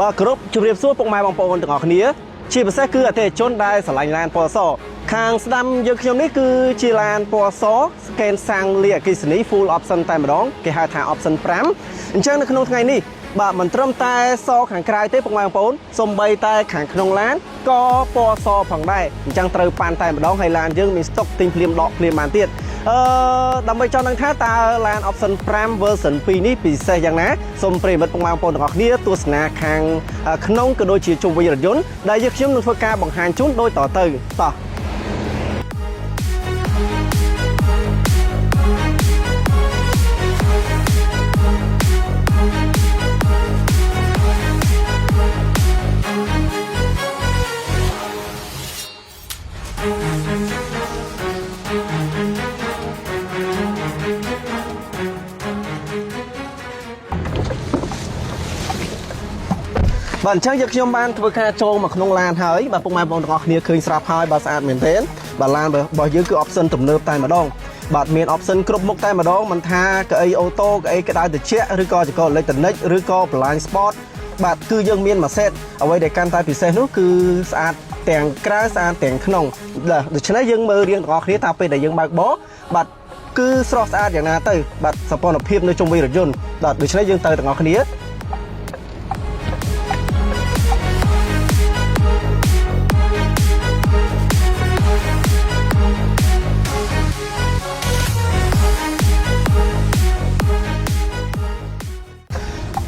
បើគ្រប់ជម្រាបសួរពុកម៉ែបងប្អូនទាំងអស់គ្នាជាពិសេសគឺអតិថិជនដែលស្រឡាញ់ឡានពណ៌សខាងស្ដាំយើងខ្ញុំនេះគឺជាឡានពណ៌ស scan សាំងលាអគ្គិសនី full option តែម្ដងគេហៅថា option 5អញ្ចឹងនៅក្នុងថ្ងៃនេះបាទមិនត្រឹមតែសខាងក្រៅទេពុកម៉ែបងប្អូនសូម្បីតែខាងក្នុងឡានក៏ពណ៌សផងដែរអញ្ចឹងត្រូវប៉ាន់តែម្ដងហើយឡានយើងមានស្តុកទិញភ្លាមដកភ្លាមបានទៀតដើម្បីចង់ដឹងថាតើឡាន option 5 version 2នេះពិសេសយ៉ាងណាសូមប្រិយមិត្តពុកម៉ែបងប្អូនទាំងអស់គ្នាទស្សនាខាងក្នុងក៏ដូចជាជុំវិញរថយន្តដែលយើងខ្ញុំនឹងធ្វើការបង្ហាញជូនដូចតទៅតោះបាទអញ្ចឹងយើងខ្ញុំបានធ្វើការចូលមកក្នុងឡានហើយបាទពុកម៉ែបងប្អូនទាំងអស់គ្នាឃើញស្រាប់ហើយបាទស្អាតមែនទែនបាទឡានរបស់យើងគឺ option ទំនើបតែម្ដងបាទមាន option គ្រប់មុខតែម្ដងមិនថាកៅអីអូតូកៅអីក្តៅត្រជាក់ឬក៏ចង្កូតអេឡិចត្រូនិកឬក៏ blind spot បាទគឺយើងមានមួយសេតអ្វីដែលកាន់តែពិសេសនោះគឺស្អាតទាំងក្រៅស្អាតទាំងក្នុងដូច្នេះយើងមើលរៀងទាំងអស់គ្នាថាពេលដែលយើងបើកបរបាទគឺស្រស់ស្អាតយ៉ាងណាទៅបាទសពភាពនៅជុំវិញរថយន្តបាទដូច្នេះយើងទៅទាំងអស់គ្នា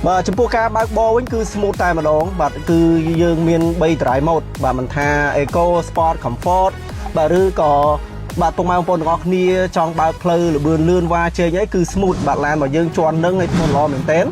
បាទចំពោះការបើកបរវិញគឺ smooth តែម្ដងបាទគឺយើងមាន3 drive mode បាទមិនថា Eco Sport Comfort បាទឬក៏បាទពុកម៉ែបងប្អូនទាំងអស់គ្នាចង់បើកផ្លូវលឿនលឿនវ៉ាជែងអីគឺ smooth បាទឡានរបស់យើងជាន់នឹងឲ្យធ្វើល្អមែនទែន